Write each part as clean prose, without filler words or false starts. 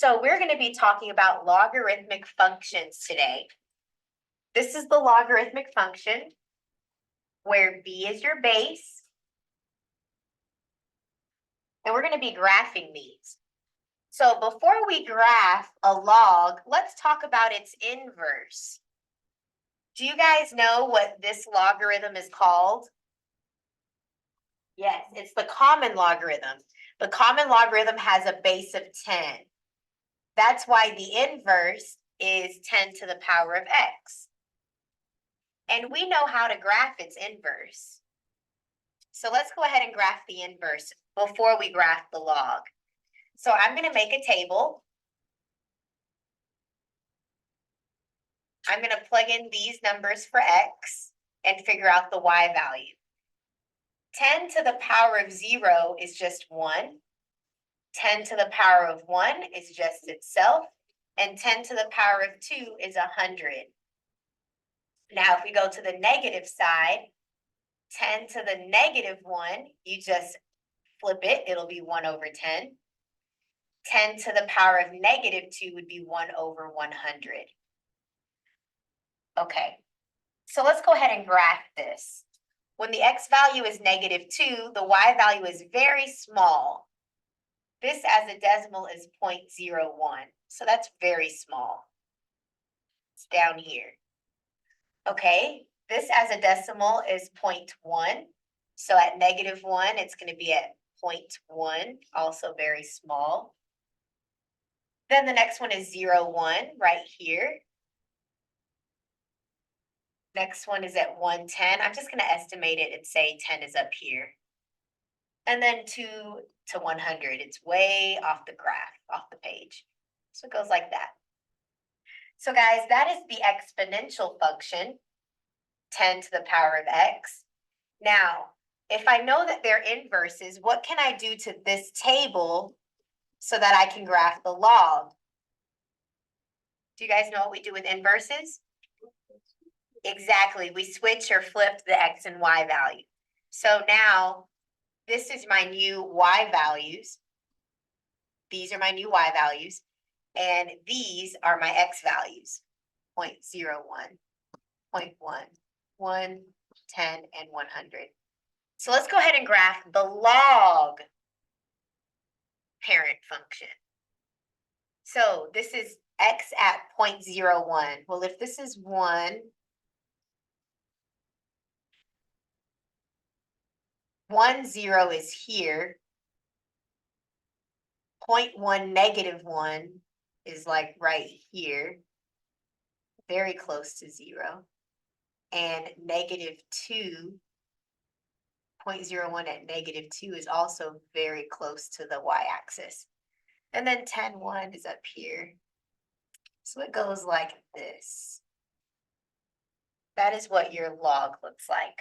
So we're going to be talking about logarithmic functions today. This is the logarithmic function where b is your base. And we're going to be graphing these. So before we graph a log, let's talk about its inverse. Do you guys know what this logarithm is called? Yes, it's the common logarithm. The common logarithm has a base of 10. That's why the inverse is 10 to the power of x. And we know how to graph its inverse. So let's go ahead and graph the inverse before we graph the log. So I'm going to make a table. I'm going to plug in these numbers for x and figure out the y value. 10 to the power of 0 is just 1. 10 to the power of 1 is just itself. And 10 to the power of 2 is 100. Now, if we go to the negative side, 10 to the negative 1, you just flip it. It'll be 1 over 10. 10 to the power of negative 2 would be 1 over 100. Okay, so let's go ahead and graph this. When the x value is negative 2, the y value is very small. This as a decimal is 0.01, so that's very small. It's down here. Okay, this as a decimal is 0.1. So at negative 1, it's going to be at 0.1, also very small. Then the next one is 0.1 right here. Next one is at 110. I'm just going to estimate it and say 10 is up here. And then 2 to 100. It's way off the graph, off the page. So it goes like that. So guys, that is the exponential function, 10 to the power of x. Now, if I know that they're inverses, what can I do to this table so that I can graph the log? Do you guys know what we do with inverses? Exactly, we switch or flip the x and y value. So now, this is my new y values. These are my new y values. And these are my x values, 0.01, 0.1, 1, 10, and 100. So let's go ahead and graph the log parent function. So this is x at 0.01. Well, if this is 1, 1, 0 is here. 0.1, negative 1 is like right here, very close to 0. And negative 2, 0.01 at negative 2 is also very close to the y-axis. And then 10, 1 is up here. So it goes like this. That is what your log looks like.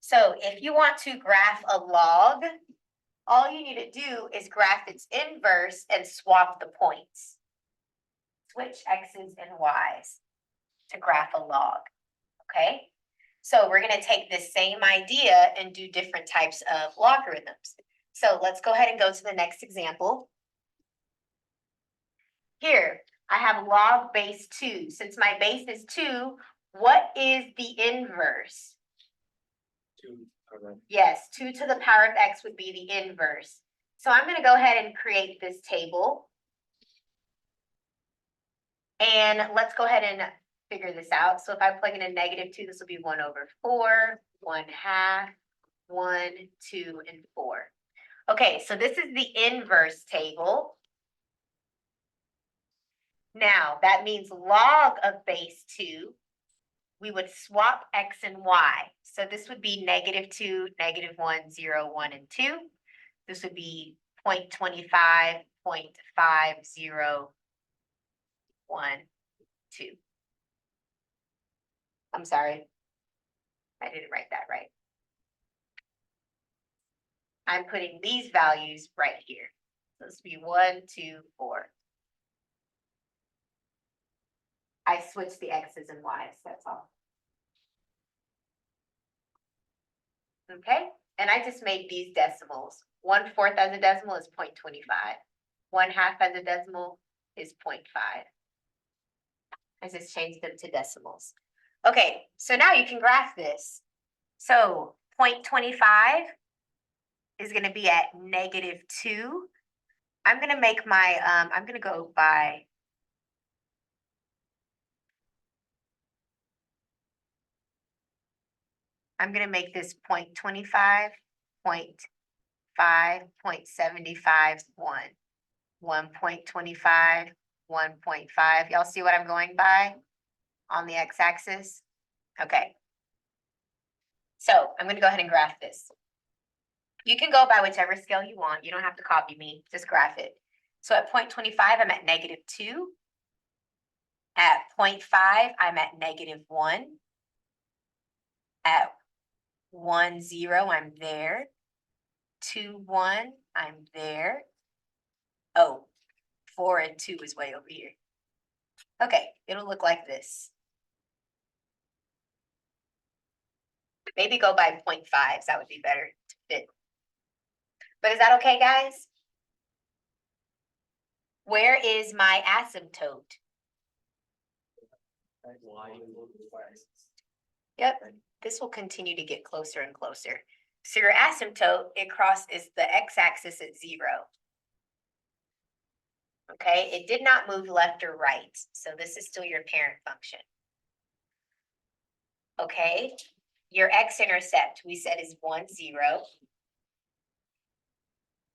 So if you want to graph a log, all you need to do is graph its inverse and swap the points. Switch x's and y's to graph a log, okay? So we're going to take this same idea and do different types of logarithms. So let's go ahead and go to the next example. Here, I have log base 2. Since my base is 2, what is the inverse? 2. Yes, 2 to the power of x would be the inverse. So I'm going to go ahead and create this table. And let's go ahead and figure this out. So if I plug in a negative 2, this will be 1 over 4, 1/2, 1, 2, and 4. Okay, so this is the inverse table. Now, that means log of base 2, we would swap x and y. So this would be negative 2, negative 1, 0, 1, and 2. This would be 0.25, 0.50, 1, 2. I'm sorry, I didn't write that right. I'm putting these values right here. So this would be 1, 2, 4. I switched the x's and y's, that's all. Okay, and I just made these decimals. 1/4 as a decimal is 0.25. 1/2 as a decimal is 0.5. I just changed them to decimals. Okay, so now you can graph this. So 0.25 is going to be at -2. I'm going to make my, I'm going to go by, I'm going to make this 0.25, 0.5, 0.75, 1. 1.25, 1.5. Y'all see what I'm going by on the x-axis? Okay. So I'm going to go ahead and graph this. You can go by whichever scale you want. You don't have to copy me, just graph it. So at 0.25, I'm at -2. At 0.5, I'm at -1. At 1, 0, I'm there. 2, 1, I'm there. Oh, 4 and 2 is way over here. Okay, it'll look like this. Maybe go by 0.5s, that would be better to fit. But is that okay, guys? Where is my asymptote? Yep, this will continue to get closer and closer. So your asymptote, it crosses the x-axis at 0. Okay, it did not move left or right, so this is still your parent function. Okay, your x-intercept, we said is 1, 0.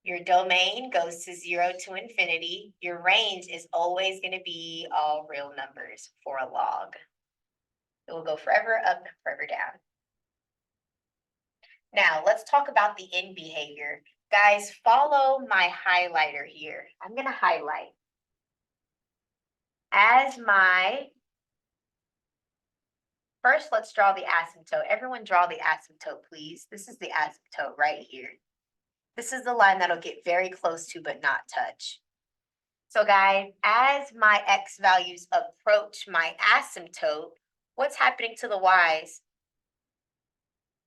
Your domain goes to 0 to infinity. Your range is always going to be all real numbers for a log. It will go forever up and forever down. Now, let's talk about the end behavior. Guys, follow my highlighter here. I'm going to highlight. As my, first, let's draw the asymptote. Everyone draw the asymptote, please. This is the asymptote right here. This is the line that'll get very close to but not touch. So guys, as my x values approach my asymptote, what's happening to the y's?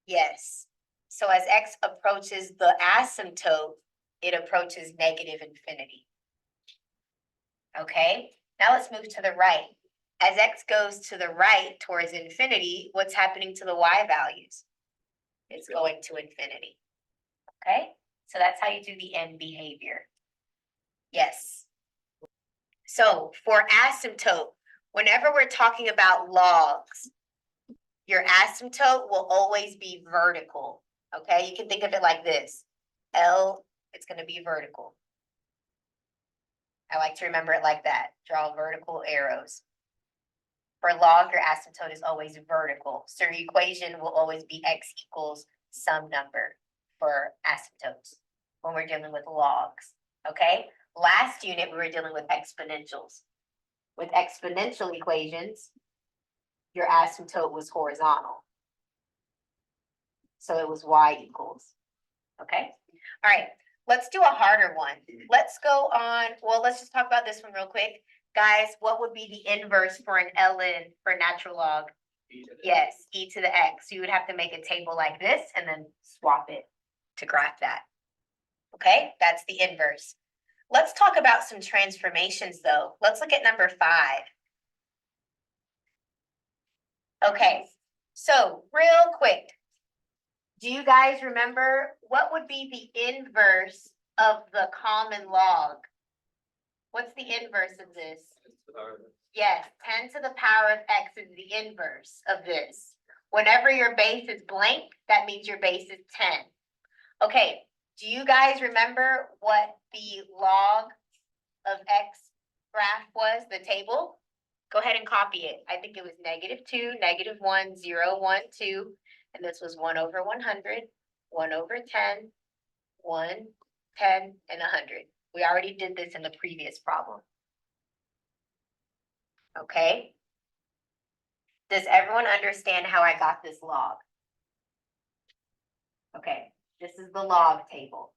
Yes. So as x approaches the asymptote, it approaches negative infinity. Okay, now let's move to the right. As x goes to the right towards infinity, what's happening to the y values? It's going to infinity. Okay, so that's how you do the end behavior. Yes. So for asymptote, whenever we're talking about logs, your asymptote will always be vertical. Okay, you can think of it like this. L, it's going to be vertical. I like to remember it like that. Draw vertical arrows. For log, your asymptote is always vertical. So your equation will always be x equals some number for asymptotes when we're dealing with logs. Okay, last unit we were dealing with exponentials. With exponential equations, your asymptote was horizontal. So it was y equals. Okay, all right, let's do a harder one. Let's go on, well, let's just talk about this one real quick. Guys, what would be the inverse for an ln for natural log? Yes, e to the x. So you would have to make a table like this and then swap it to graph that. Okay, that's the inverse. Let's talk about some transformations though. Let's look at number 5. Okay, so real quick, do you guys remember what would be the inverse of the common log? What's the inverse of this? Yes, 10 to the power of x is the inverse of this. Whenever your base is blank, that means your base is 10. Okay, do you guys remember what the log of x graph was, the table? Go ahead and copy it. I think it was -2, -1, 0, 1, 2. And this was 1 over 100, 1 over 10, 1, 10, and 100. We already did this in the previous problem. Okay. Does everyone understand how I got this log? Okay, this is the log table.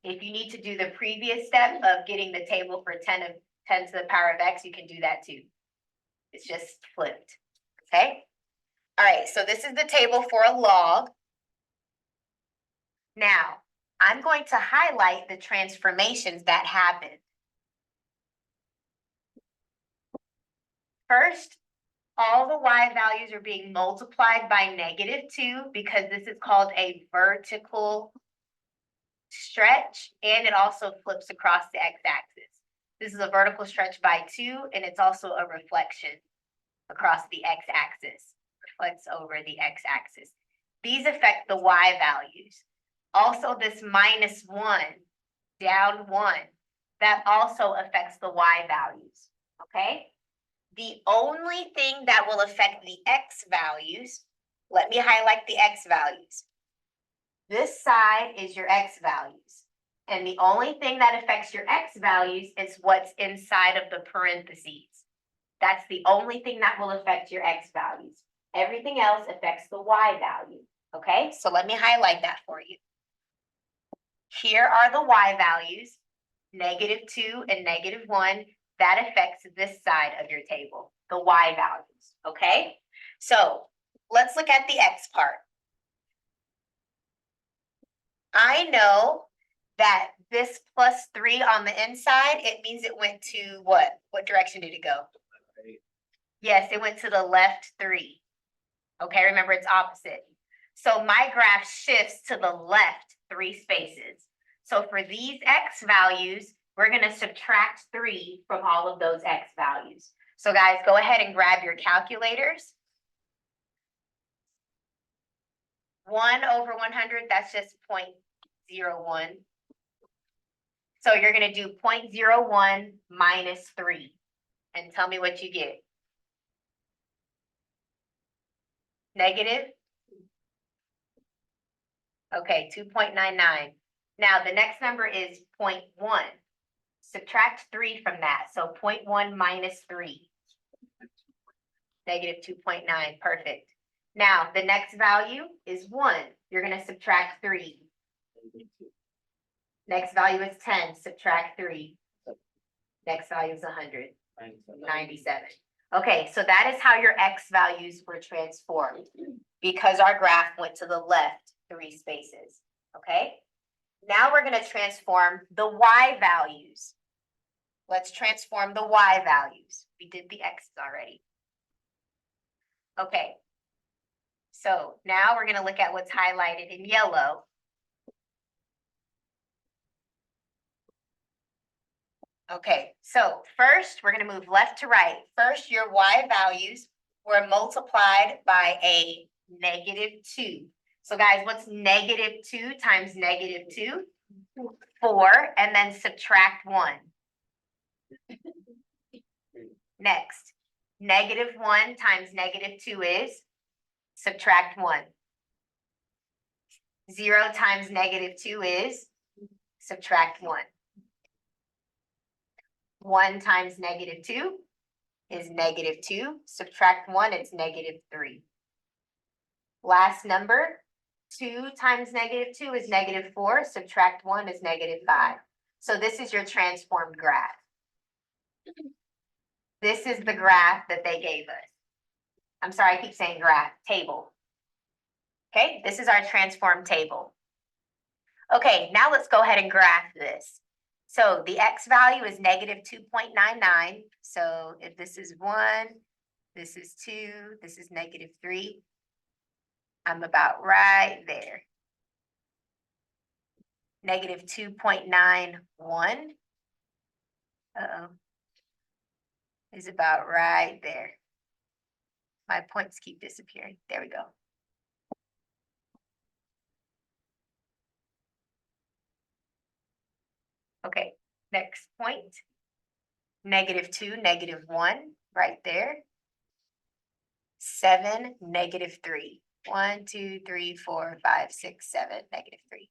If you need to do the previous step of getting the table for 10 to the power of x, you can do that too. It's just flipped, okay? All right, so this is the table for a log. Now, I'm going to highlight the transformations that happen. First, all the y values are being multiplied by -2 because this is called a vertical stretch, and it also flips across the x-axis. This is a vertical stretch by 2, and it's also a reflection across the x-axis, reflects over the x-axis. These affect the y values. Also, this -1, down 1, that also affects the y values, okay? The only thing that will affect the x values, let me highlight the x values. This side is your x values. And the only thing that affects your x values is what's inside of the parentheses. That's the only thing that will affect your x values. Everything else affects the y value. Okay, so let me highlight that for you. Here are the y values, -2 and -1. That affects this side of your table, the y values. Okay, so let's look at the x part. I know that this +3 on the inside, it means it went to what? What direction did it go? Yes, it went to the left 3. Okay, remember it's opposite. So my graph shifts to the left 3 spaces. So for these x values, we're going to subtract 3 from all of those x values. So guys, go ahead and grab your calculators. 1/100, that's just 0.01. So you're going to do 0.01 minus 3 and tell me what you get. Negative? Okay, 2.99. Now the next number is 0.1. Subtract 3 from that. So 0.1 minus 3. Negative 2.9. Perfect. Now the next value is 1. You're going to subtract 3. Next value is 10. Subtract 3. Next value is 100. 97. Okay, so that is how your x values were transformed because our graph went to the left 3 spaces. Okay, now we're going to transform the y values. Let's transform the y values. We did the x's already. Okay, so now we're going to look at what's highlighted in yellow. Okay, so first we're going to move left to right. First, your y values were multiplied by a -2. So guys, what's -2 times -2? 4, and then subtract 1. Next, -1 times -2 is subtract 1. 0 times -2 is subtract 1. 1 times -2 is -2. Subtract 1, it's -3. Last number, 2 times -2 is -4. Subtract 1 is -5. So this is your transformed graph. This is the graph that they gave us. I'm sorry, I keep saying graph, table. Okay, this is our transformed table. Okay, now let's go ahead and graph this. So the x value is -2.99. So if this is 1, this is 2, this is -3. I'm about right there. -2.91. Is about right there. My points keep disappearing. There we go. Okay, next point. -2, -1, right there. 7, -3. 1, 2, 3, 4, 5, 6, 7, -3.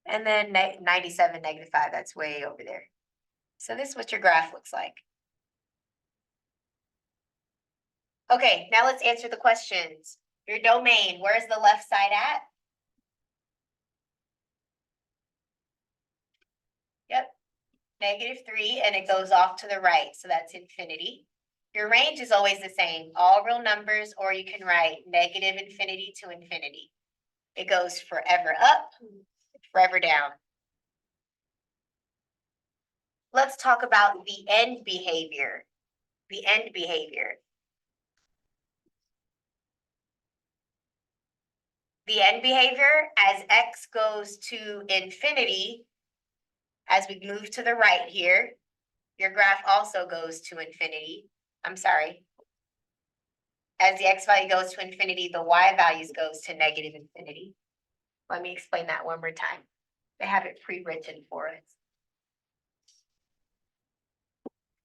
And then 97, -5, that's way over there. So this is what your graph looks like. Okay, now let's answer the questions. Your domain, where's the left side at? Yep, -3, and it goes off to the right, so that's infinity. Your range is always the same, all real numbers, or you can write -infinity to infinity. It goes forever up, forever down. Let's talk about the end behavior. The end behavior. The end behavior, as x goes to infinity, as we move to the right here, your graph also goes to infinity. I'm sorry. As the x value goes to infinity, the y values goes to negative infinity. Let me explain that one more time. They have it pre-written for us.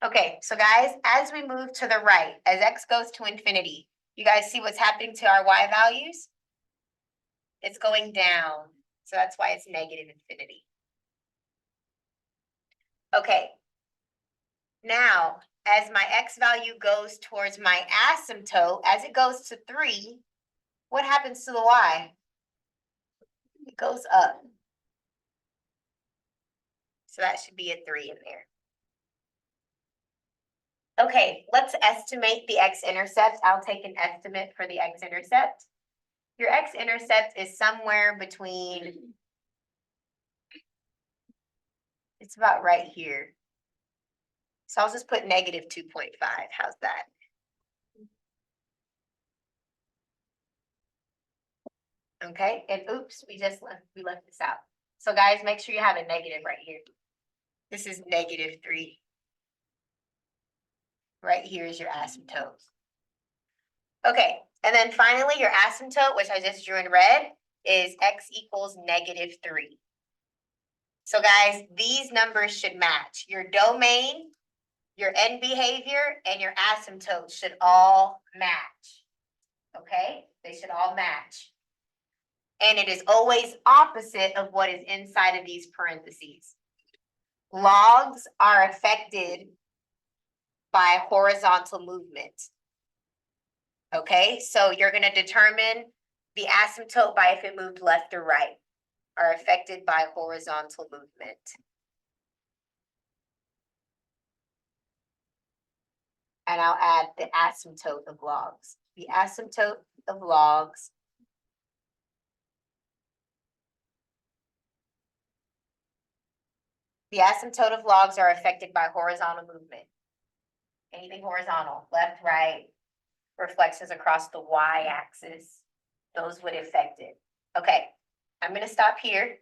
Okay, so guys, as we move to the right, as x goes to infinity, you guys see what's happening to our y values? It's going down, so that's why it's negative infinity. Okay, now, as my x value goes towards my asymptote, as it goes to 3, what happens to the y? It goes up. So that should be a 3 in there. Okay, let's estimate the x-intercept. I'll take an estimate for the x-intercept. Your x-intercept is somewhere between, it's about right here. So I'll just put negative 2.5. How's that? Okay, and oops, we left this out. So guys, make sure you have a negative right here. This is negative 3. Right here is your asymptote. Okay, and then finally your asymptote, which I just drew in red, is x equals negative 3. So guys, these numbers should match. Your domain, your end behavior, and your asymptote should all match. Okay, they should all match. And it is always opposite of what is inside of these parentheses. Logs are affected by horizontal movement. Okay, so you're going to determine the asymptote by if it moved left or right, are affected by horizontal movement. And I'll add the asymptote of logs. The asymptote of logs are affected by horizontal movement. Anything horizontal, left, right, reflections across the y-axis, those would affect it. Okay, I'm going to stop here.